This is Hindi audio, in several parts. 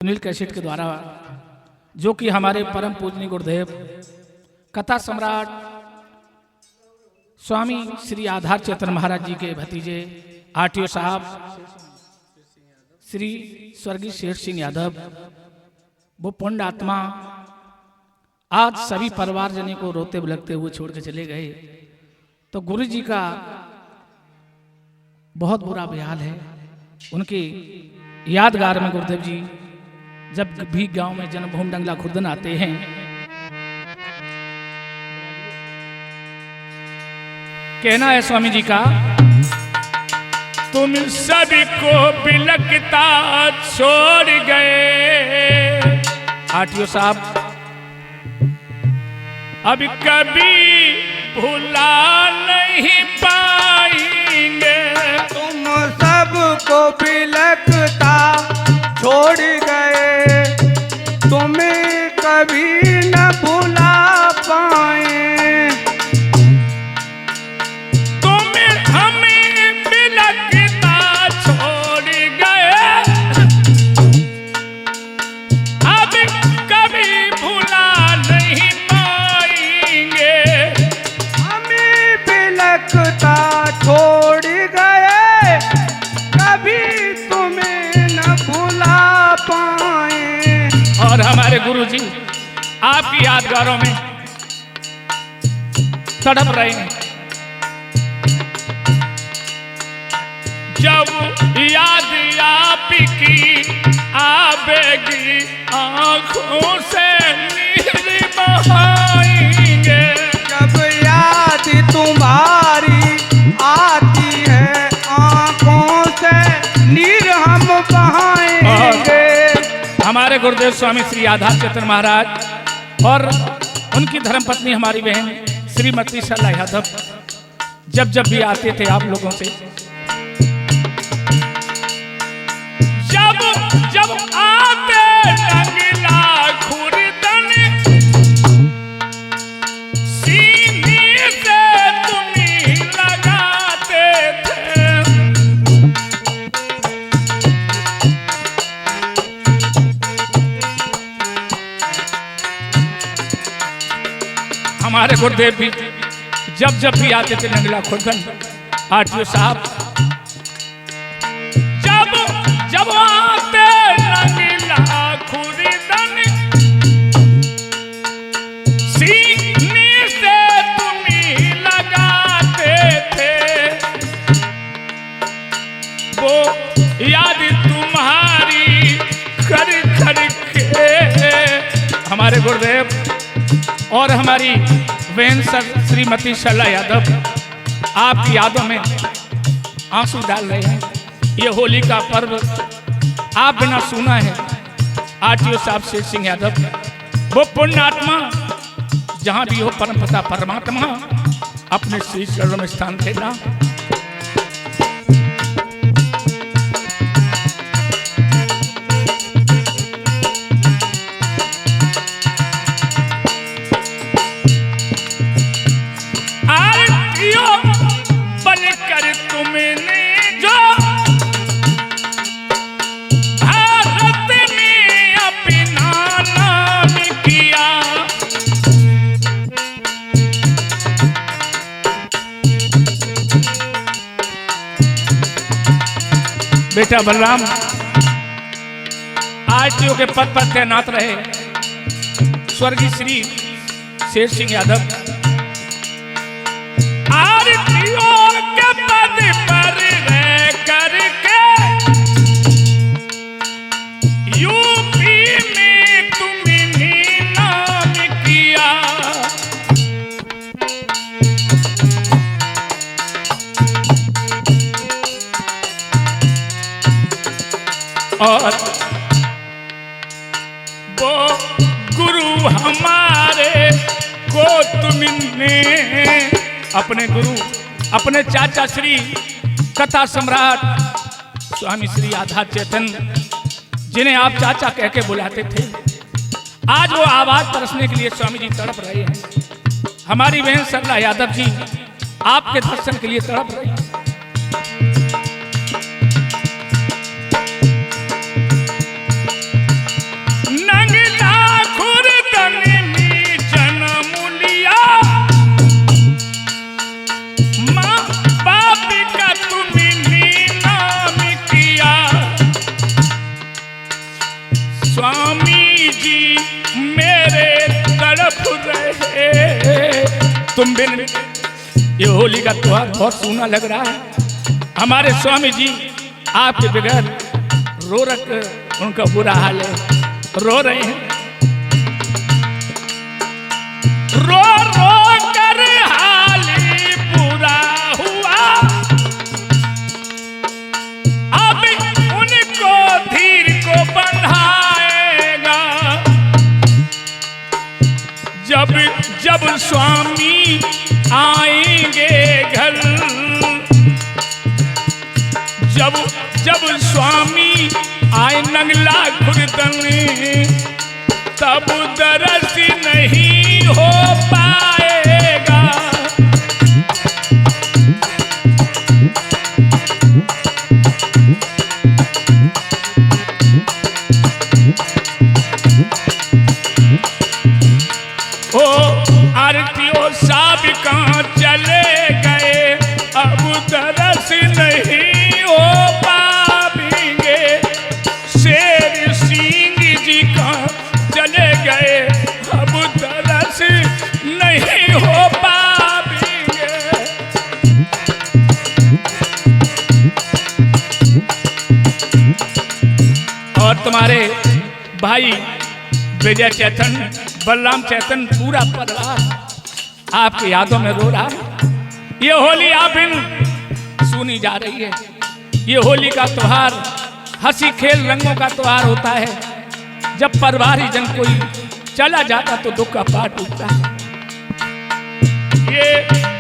सुनील कैसेट के द्वारा जो कि हमारे परम पूजनीय गुरुदेव कथा सम्राट स्वामी श्री आधार चेतन महाराज जी के भतीजे आरटीओ साहब श्री स्वर्गीय शेर सिंह यादव वो पुण्य आत्मा आज सभी परिवारजनों को रोते बिलखते हुए छोड़ के चले गए। तो गुरु जी का बहुत बुरा ख्याल है। उनके यादगार में गुरुदेव जी जब भी गांव में जन्मभूमि डंगला खुर्दन आते हैं कहना है स्वामी जी का, तुम सभी को बिलखता छोड़ गए आरटीओ साहब, अब कभी भुला नहीं पाएंगे। तुम सबको बिलखता छोड़ गए, तुम्हें कभी न भुला पाए। तुम हमें बिलखता छोड़ गए, अब कभी भुला नहीं पाएंगे। हमें बिलखता छोड़ गए, कभी तुम्हें न भुला पाए। और हमारे गुरु जी आपकी यादगारों में तड़प रहे हैं। जब याद आपकी आवेगी आंखों से नीर बहाएंगे। जब याद तुम्हारी आती है आंखों से नीर हम बहाएंगे। हमारे गुरुदेव स्वामी श्री आधार चेतन महाराज और उनकी धर्मपत्नी हमारी बहन श्रीमती सरला यादव जब जब भी आते थे आप लोगों से, जब जब आते रंगीला खुर्दन सीने से तुम्हीं लगाते थे। हमारे गुरुदेव भी जब भी आते थे नंगला खुर्दन आरटीओ साहब, जब आते नंगला खुर्दन सीने से तुम्हीं लगाते थे। वो याद तुम्हारी कर कर के हमारे गुरुदेव और हमारी बहन श्रीमती सरला यादव आपकी यादों में आंसू डाल रहे हैं। ये होली का पर्व आप बिना सुना है आरटीओ साहब शेर सिंह यादव, वो पुण्य आत्मा जहां भी हो परम पिता परमात्मा अपने श्री चरणों में स्थान देना। बनकर तुमने जो भारत में अपना नाम किया, बेटा बलराम आरटीओ के पद पर तैनात रहे स्वर्गीय श्री शेर सिंह यादव, आरटीओ के पद पर रह करके यूपी में तुमने नाम किया। और वो गुरु हमारे को तुमने अपने गुरु अपने चाचा श्री कथा सम्राट स्वामी श्री आधार चेतन जिन्हें आप चाचा कह के बुलाते थे, आज वो आवाज तरसने के लिए स्वामी जी तड़प रहे हैं। हमारी बहन सरला यादव जी आपके दर्शन के लिए तड़प रही हैं। स्वामी जी मेरे तड़प रहे। तुम बिन, ये होली का त्योहार बहुत सूना लग रहा है। हमारे स्वामी जी आपके बगैर रो रख, उनका बुरा हाल है, रो रहे हैं। रो रो कर हाल बुरा हुआ, अब उनको धीर को बंधाएगा। जब जब स्वामी आएंगे घर, जब जब स्वामी आए नंगला खुर्दन, तब दरस नहीं हो पाएगा। ओ आरतियों साहब कहाँ चले गए, अब दरस नहीं हो पाएंगे। शेर सिंह जी कहाँ चले गए, अब दरस नहीं हो पाएंगे। और तुम्हारे भाई विजय चैतन, बलराम चैतन पूरा परिवार आपकी यादों में रो रहा है। ये होली आप इन सुनी जा रही है। ये होली का त्योहार हंसी खेल रंगों का त्योहार होता है। जब परिवारी जन कोई चला जाता तो दुख का पहाड़ टूटता है। ये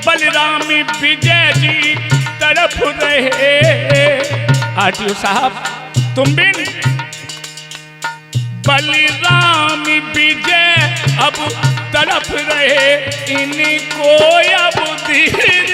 बलराम विजय जी तड़प रहे। आरटीओ साहब तुम बिन, बलराम विजय अब तड़प रहे, इनको अब धीर